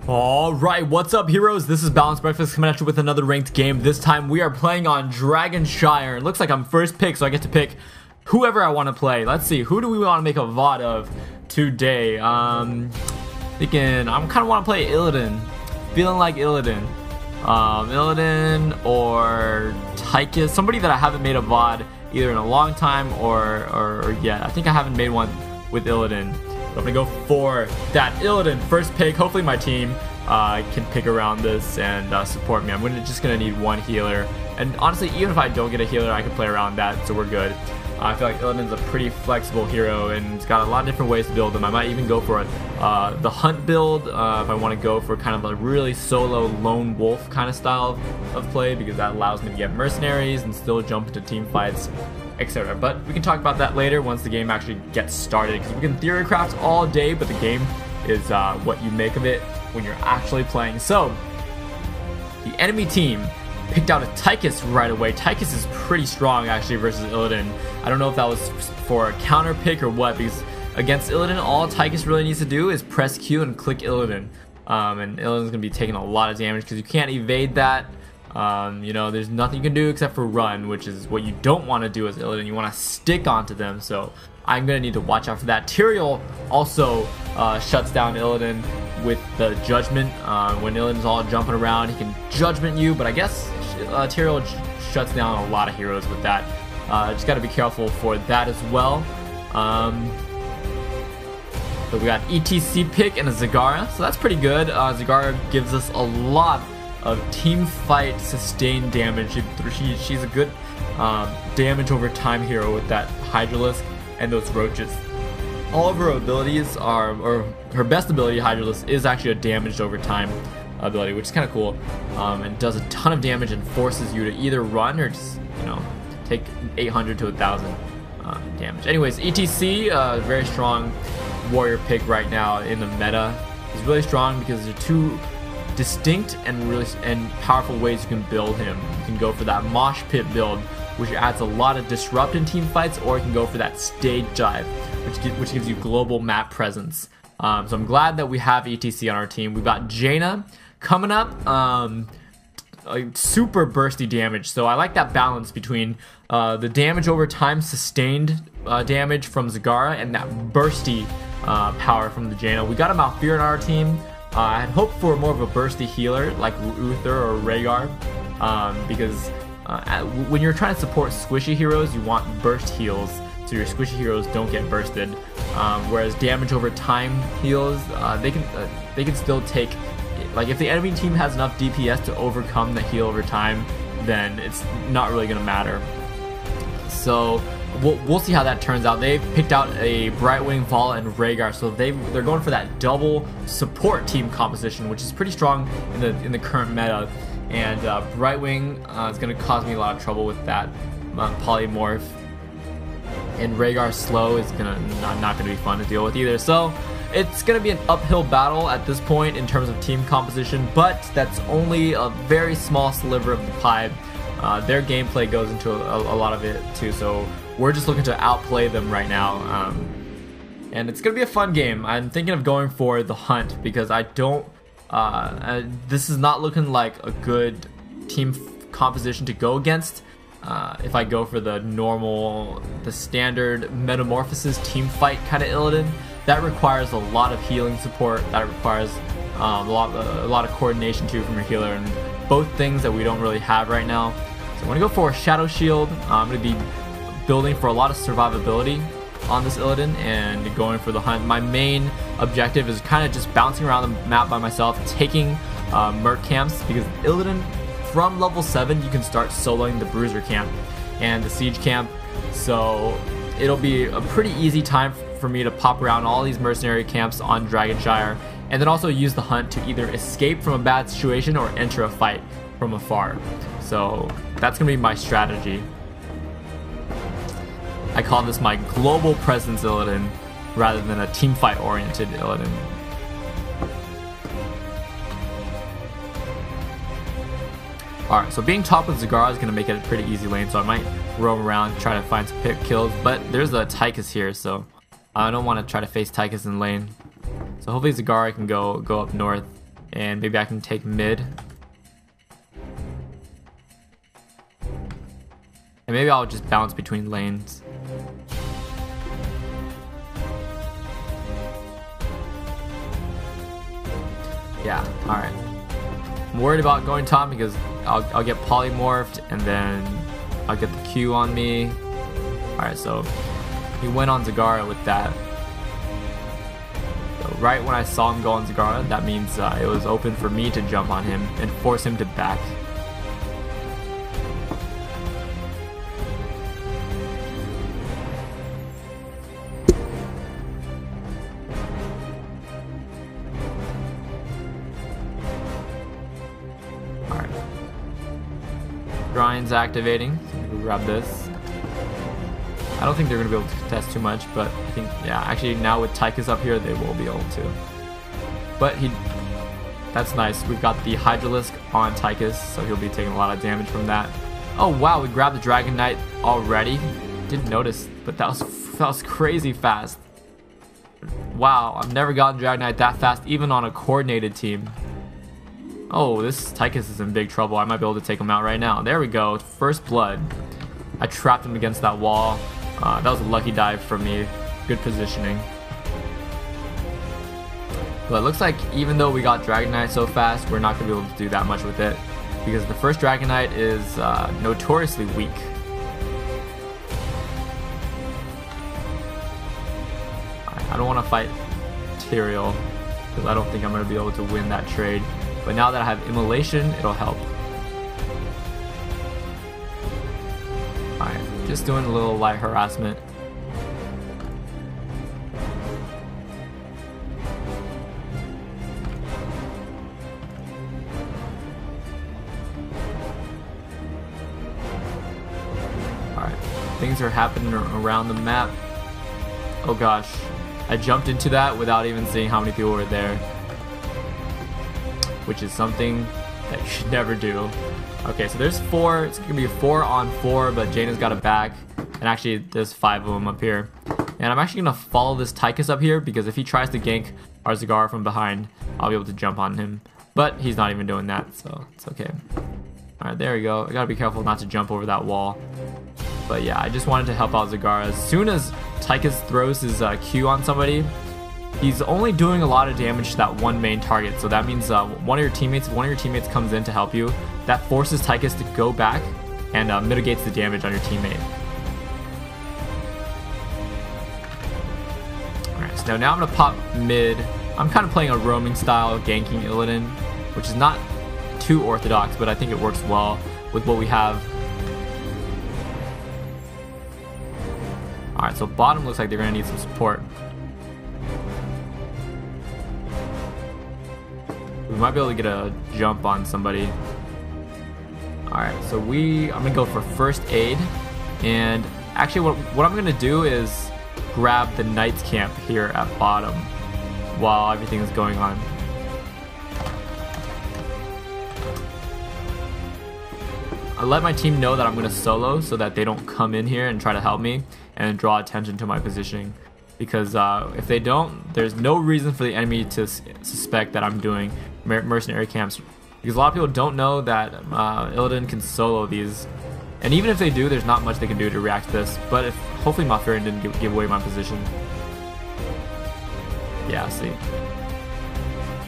Alright, what's up heroes? This is Balanced Breakfast coming at you with another ranked game. This time we are playing on Dragonshire. It looks like I'm first pick, so I get to pick whoever I want to play. Let's see, who do we want to make a VOD of today? Thinking, I kind of want to play Illidan. Feeling like Illidan. Illidan or Tychus. Somebody that I haven't made a VOD either in a long time or yet. I think I haven't made one with Illidan. I'm gonna go for that Illidan first pick. Hopefully my team can pick around this and support me. I'm just gonna need one healer, and honestly, even if I don't get a healer, I can play around that, so we're good. I feel like Illidan's a pretty flexible hero, and it's got a lot of different ways to build him. I might even go for the hunt build if I want to go for kind of a really solo lone wolf kind of style of play, because that allows me to get mercenaries and still jump into team fights, etc. But we can talk about that later once the game actually gets started, because we can theory craft all day, but the game is what you make of it when you're actually playing. So the enemy team picked out a Tychus right away. Tychus is pretty strong actually versus Illidan. I don't know if that was for a counter pick or what, because against Illidan, all Tychus really needs to do is press Q and click Illidan. And Illidan's gonna be taking a lot of damage because you can't evade that. You know, there's nothing you can do except for run, which is what you don't want to do as Illidan. You want to stick onto them, so I'm gonna need to watch out for that. Tyrael also shuts down Illidan with the judgment. When Illidan's all jumping around, he can judgment you, but I guess Tyrael shuts down a lot of heroes with that. Just got to be careful for that as well. So we got ETC pick and a Zagara, so that's pretty good. Zagara gives us a lot of team fight sustained damage. She's a good damage over time hero with that Hydralisk and those roaches. All of her abilities are, or her best ability, Hydralisk, is actually a damaged over time ability, which is kind of cool, and does a ton of damage and forces you to either run or just, you know, take 800 to 1000 damage. Anyways, ETC, very strong warrior pick right now in the meta. He's really strong because there are two distinct and powerful ways you can build him. You can go for that mosh pit build, which adds a lot of disrupt in team fights, or you can go for that stage dive, which gives you global map presence. So I'm glad that we have ETC on our team. We've got Jaina coming up, super bursty damage. So I like that balance between the damage over time sustained damage from Zagara and that bursty power from the Jaina. We got a Malfear on our team. I had hoped for more of a bursty healer like Uther or Rhaegar, because when you're trying to support squishy heroes, you want burst heals, so your squishy heroes don't get bursted. Whereas damage over time heals, they can still take, like if the enemy team has enough DPS to overcome the heal over time, then it's not really gonna matter. So we'll see how that turns out. They've picked out a Brightwing, Vala, and Rhaegar, so they're going for that double support team composition, which is pretty strong in the current meta. And Brightwing is going to cause me a lot of trouble with that polymorph, and Rhaegar slow is not going to be fun to deal with either. So it's going to be an uphill battle at this point in terms of team composition, but that's only a very small sliver of the pie. Their gameplay goes into a lot of it too, so we're just looking to outplay them right now, and it's gonna be a fun game. I'm thinking of going for the hunt because I don't this is not looking like a good team composition to go against. If I go for the standard metamorphosis team fight kind of Illidan, that requires a lot of healing support, that requires a lot of coordination too from your healer, and both things that we don't really have right now. So I'm gonna go for a Shadow Shield. I'm gonna be building for a lot of survivability on this Illidan and going for the hunt. My main objective is kind of just bouncing around the map by myself, taking merc camps, because Illidan from level 7 you can start soloing the bruiser camp and the siege camp, so it'll be a pretty easy time for me to pop around all these mercenary camps on Dragonshire, and then also use the hunt to either escape from a bad situation or enter a fight from afar. So that's gonna be my strategy. I call this my global presence Illidan rather than a team fight oriented Illidan. Alright, so being top with Zagara is going to make it a pretty easy lane, so I might roam around, try to find some pick kills, but there's a Tychus here, so I don't want to try to face Tychus in lane. So hopefully Zagara can go up north and maybe I can take mid. And maybe I'll just bounce between lanes. Yeah, alright. I'm worried about going top because I'll get polymorphed and then I'll get the Q on me. Alright, so he went on Zagara with that. So right when I saw him go on Zagara, that means it was open for me to jump on him and force him to back. Grind's activating, so we'll grab this. I don't think they're going to be able to contest too much, but I think, yeah, actually now with Tychus up here, they will be able to. But that's nice. We've got the Hydralisk on Tychus, so he'll be taking a lot of damage from that. Oh wow, we grabbed the Dragon Knight already. Didn't notice, but that was crazy fast. Wow, I've never gotten Dragon Knight that fast, even on a coordinated team. Oh, this Tychus is in big trouble. I might be able to take him out right now. There we go. First blood. I trapped him against that wall. That was a lucky dive from me. Good positioning. But it looks like even though we got Dragon Knight so fast, we're not going to be able to do that much with it. Because the first Dragon Knight is notoriously weak. I don't want to fight Tyrael, because I don't think I'm going to be able to win that trade. But now that I have Immolation, it'll help. Alright, just doing a little light harassment. Alright, things are happening around the map. Oh gosh, I jumped into that without even seeing how many people were there. Which is something that you should never do. Okay, so there's 4. It's gonna be a 4-on-4, but Jaina's got a back. And actually, there's 5 of them up here. And I'm actually gonna follow this Tychus up here because if he tries to gank our Zagara from behind, I'll be able to jump on him. But he's not even doing that, so it's okay. Alright, there we go. I gotta be careful not to jump over that wall. But yeah, I just wanted to help out Zagara. As soon as Tychus throws his Q on somebody, he's only doing a lot of damage to that one main target, so that means one of your teammates comes in to help you. That forces Tychus to go back and mitigates the damage on your teammate. Alright, so now I'm going to pop mid. I'm kind of playing a roaming style, ganking Illidan, which is not too orthodox, but I think it works well with what we have. Alright, so bottom looks like they're going to need some support. We might be able to get a jump on somebody. Alright, so I'm going to go for first aid. And actually what I'm going to do is grab the Knight's camp here at bottom while everything is going on. I let my team know that I'm going to solo so that they don't come in here and try to help me and draw attention to my positioning. Because if they don't, there's no reason for the enemy to suspect that I'm doing mercenary camps. Because a lot of people don't know that Illidan can solo these. And even if they do, there's not much they can do to react to this. But if hopefully Malfurion didn't give away my position. Yeah, see.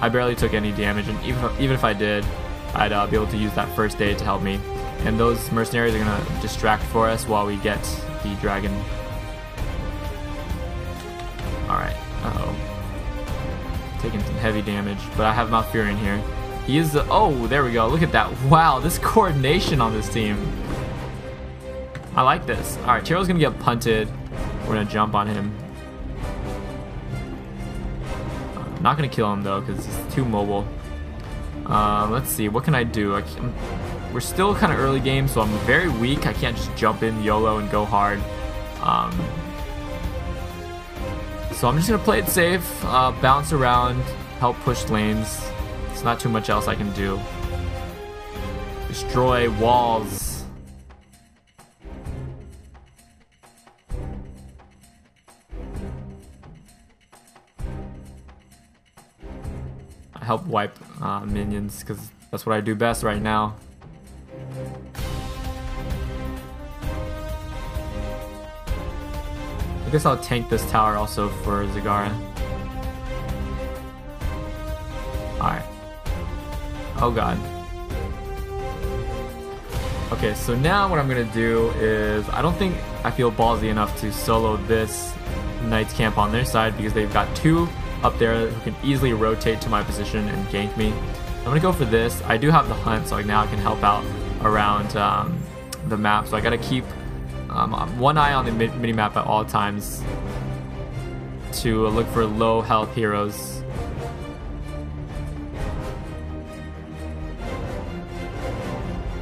I barely took any damage, and even if I did, I'd be able to use that first aid to help me. And those mercenaries are going to distract for us while we get the dragon. Alright, uh-oh. Taking some heavy damage, but I have Malfurion here. He is the... Oh, there we go. Look at that. Wow, this coordination on this team. I like this. Alright, Tyrael's going to get punted. We're going to jump on him. I'm not going to kill him, though, because he's too mobile. Let's see. What can I do? We're still kind of early game, so I'm very weak. I can't just jump in YOLO and go hard. So I'm just going to play it safe, bounce around, help push lanes. There's not too much else I can do. Destroy walls. I help wipe minions, because that's what I do best right now. I guess I'll tank this tower also for Zagara. Alright. Oh god. Okay, so now what I'm gonna do is, I don't think I feel ballsy enough to solo this Knight's camp on their side, because they've got two up there who can easily rotate to my position and gank me. I'm gonna go for this. I do have the hunt, so now I can help out around the map, so I gotta keep one eye on the mini map at all times to look for low health heroes.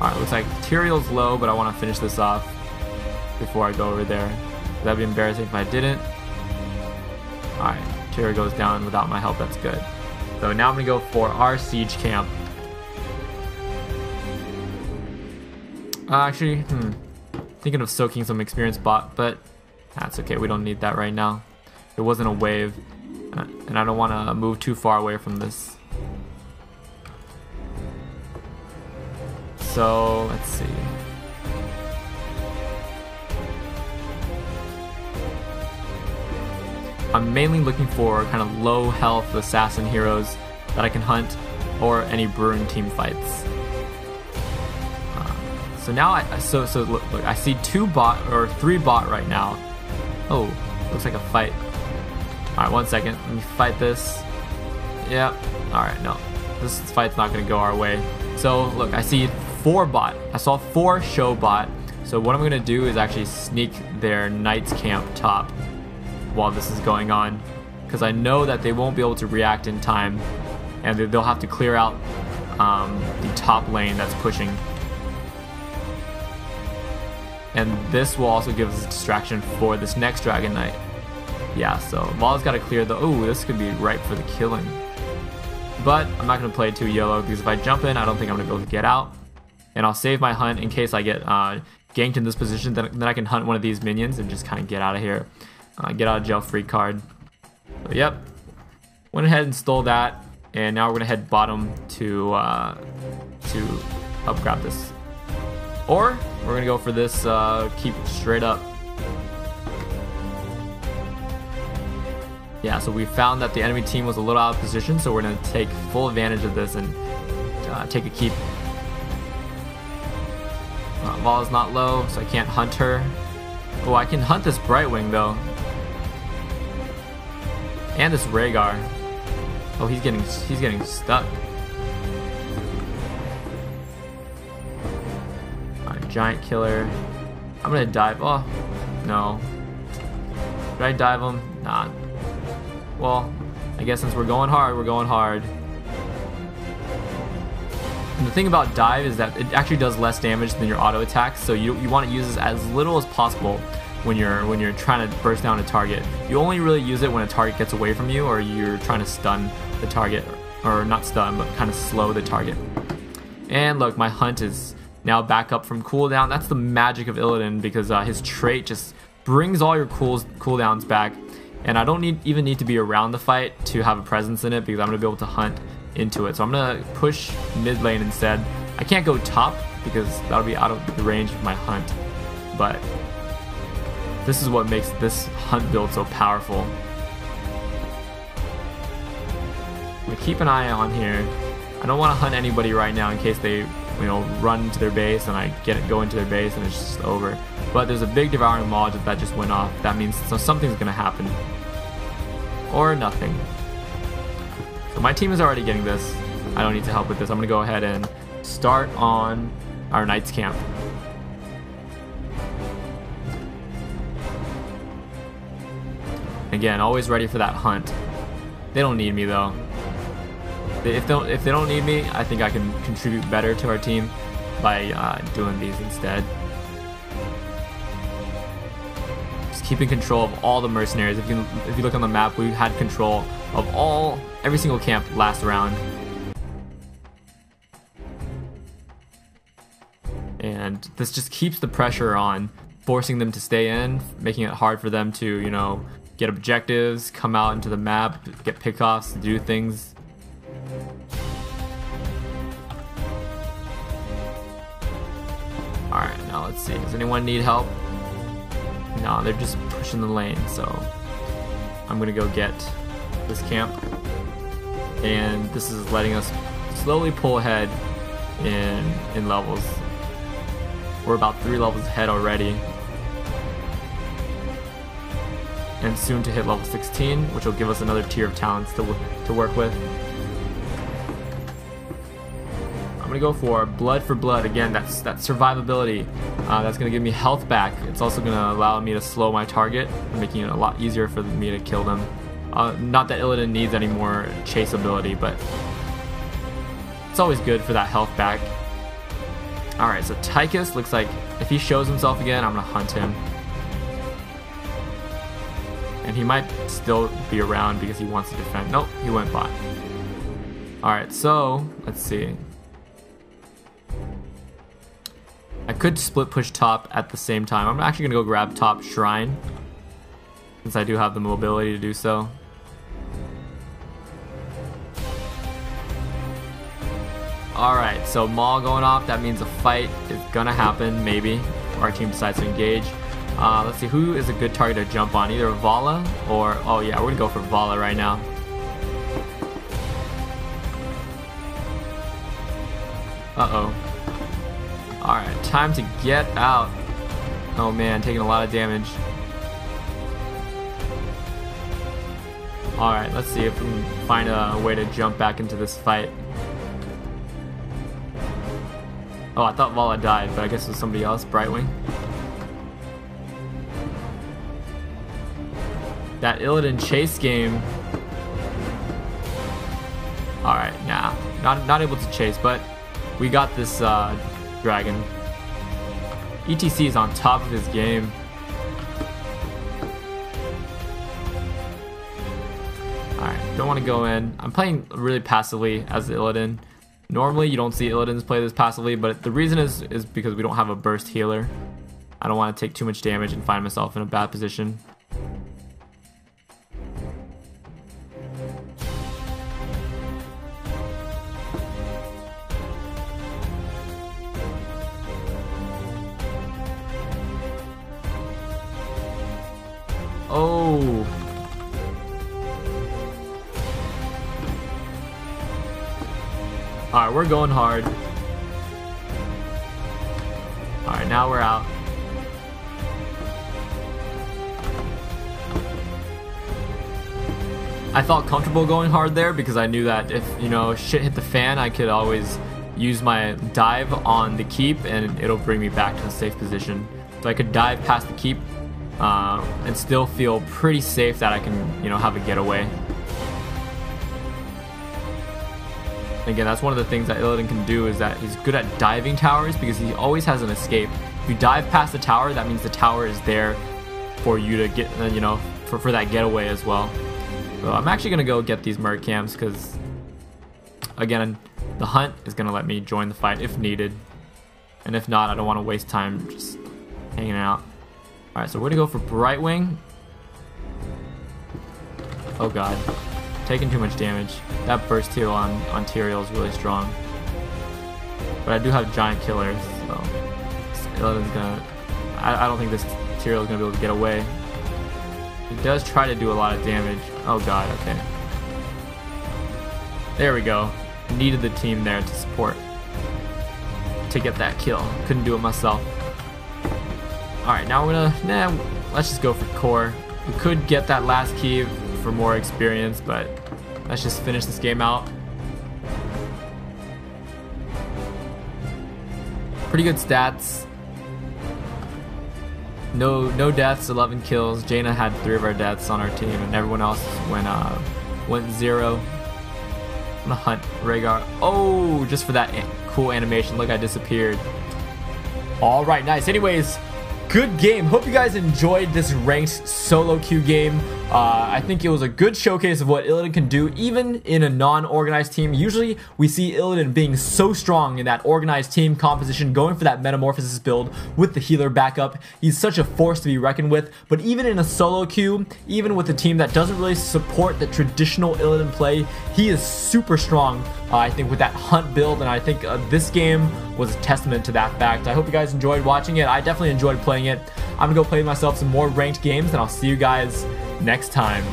Alright, looks like Tyrael's low, but I want to finish this off before I go over there. That'd be embarrassing if I didn't. Alright, Tyrael goes down without my help, that's good. So now I'm going to go for our siege camp. Actually, thinking of soaking some experience bot, but that's okay, we don't need that right now. It wasn't a wave, and I don't want to move too far away from this. So, let's see. I'm mainly looking for kind of low health assassin heroes that I can hunt, or any Brewing team fights. So now look, I see 2 bot or 3 bot right now. Oh, looks like a fight. All right, 1 second. Let me fight this. Yep. All right, no, this fight's not gonna go our way. So look, I see 4 bot. I saw 4 show bot. So what I'm gonna do is actually sneak their Knight's camp top while this is going on, because I know that they won't be able to react in time, and they'll have to clear out the top lane that's pushing. And this will also give us a distraction for this next Dragon Knight. Yeah, so Vala's got to clear the... Oh, this could be ripe for the killing. But I'm not going to play too yellow, because if I jump in, I don't think I'm going to be able to get out. And I'll save my hunt in case I get ganked in this position. Then I can hunt one of these minions and just kind of get out of here. Get out of jail free card. So, yep. Went ahead and stole that. And now we're going to head bottom to up grab this. Or we're gonna go for this, keep straight up. Yeah, so we found that the enemy team was a little out of position, so we're gonna take full advantage of this and take a keep. Vala's not low, so I can't hunt her. Oh, I can hunt this Brightwing though. And this Rhaegar. Oh, he's getting stuck. Giant killer. I'm gonna dive. Oh, no. Should I dive him? Nah. Well, I guess since we're going hard, we're going hard. And the thing about dive is that it actually does less damage than your auto attacks, so you want to use this as little as possible when you're trying to burst down a target. You only really use it when a target gets away from you, or you're trying to stun the target, or not stun, but kind of slow the target. And look, my hunt is now back up from cooldown. That's the magic of Illidan, because his trait just brings all your cooldowns back, and I don't even need to be around the fight to have a presence in it, because I'm going to be able to hunt into it. So I'm going to push mid lane instead. I can't go top because that'll be out of the range of my hunt, but this is what makes this hunt build so powerful. I'm going to keep an eye on here. I don't want to hunt anybody right now in case they run into their base and I go into their base and it's just over. But there's a big devouring maw that just went off. That means something's gonna happen, or nothing. So my team is already getting this. I don't need to help with this. I'm gonna go ahead and start on our Knight's camp. Again, always ready for that hunt. They don't need me though. If they don't need me, I think I can contribute better to our team by doing these instead. Just keeping control of all the mercenaries. If you look on the map, we had control of every single camp last round. And this just keeps the pressure on, forcing them to stay in, making it hard for them to, get objectives, come out into the map, get pickoffs, do things. Alright, now let's see. Does anyone need help? No, they're just pushing the lane, so I'm gonna go get this camp. And this is letting us slowly pull ahead in levels. We're about 3 levels ahead already. And soon to hit level 16, which will give us another tier of talents to work with. I'm gonna go for blood. Again, that's survivability. That's gonna give me health back. It's also gonna allow me to slow my target, making it a lot easier for me to kill them. Not that Illidan needs any more chase ability, but it's always good for that health back. Alright, so Tychus looks like if he shows himself again, I'm gonna hunt him. And he might still be around because he wants to defend. Nope, he went bot. Alright, so let's see. I could split push top at the same time. I'm actually gonna go grab top shrine, since I do have the mobility to do so. Alright, so Maul going off, that means a fight is gonna happen, maybe. Our team decides to engage. Let's see, who is a good target to jump on? Either Vala or... Oh yeah, we're gonna go for Vala right now. Uh-oh. Alright, time to get out. Oh man, taking a lot of damage. Alright, let's see if we can find a way to jump back into this fight. Oh, I thought Vala died, but I guess it was somebody else. Brightwing. That Illidan chase game. Alright, nah. Not able to chase, but we got this dragon. ETC is on top of his game. Alright, don't want to go in. I'm playing really passively as Illidan. Normally you don't see Illidans play this passively, but the reason is because we don't have a burst healer. I don't want to take too much damage and find myself in a bad position. Oh. Alright, we're going hard. Alright, now we're out. I felt comfortable going hard there because I knew that if, you know, shit hit the fan, I could always use my dive on the keep and it'll bring me back to a safe position. So I could dive past the keep and still feel pretty safe that I can, you know, have a getaway. Again, that's one of the things that Illidan can do, is that he's good at diving towers because he always has an escape. If you dive past the tower, that means the tower is there for you to get, you know, for that getaway as well. So I'm actually gonna go get these merc cams because, again, the hunt is gonna let me join the fight if needed, and if not, I don't want to waste time just hanging out. All right, so we're gonna go for Brightwing. Oh god. Taking too much damage. That burst heal on Tyrael is really strong. But I do have giant killers, so Illidan's gonna... I don't think this Tyrael is gonna be able to get away. He does try to do a lot of damage. Oh god, okay. There we go. Needed the team there to support. To get that kill. Couldn't do it myself. Alright, now we're gonna... let's just go for core. We could get that last key for more experience, but let's just finish this game out. Pretty good stats. No deaths, 11 kills. Jaina had 3 of our deaths on our team, and everyone else went 0. I'm gonna hunt Rhaegar. Oh, just for that cool animation. Look, I disappeared. All right, nice. Anyways, good game. Hope you guys enjoyed this ranked solo queue game. I think it was a good showcase of what Illidan can do, even in a non-organized team. Usually, we see Illidan being so strong in that organized team composition, going for that Metamorphosis build with the healer backup. He's such a force to be reckoned with, but even in a solo queue, even with a team that doesn't really support the traditional Illidan play, he is super strong, I think, with that hunt build, and I think this game was a testament to that fact. I hope you guys enjoyed watching it. I definitely enjoyed playing it. I'm gonna go play myself some more ranked games, and I'll see you guys next time.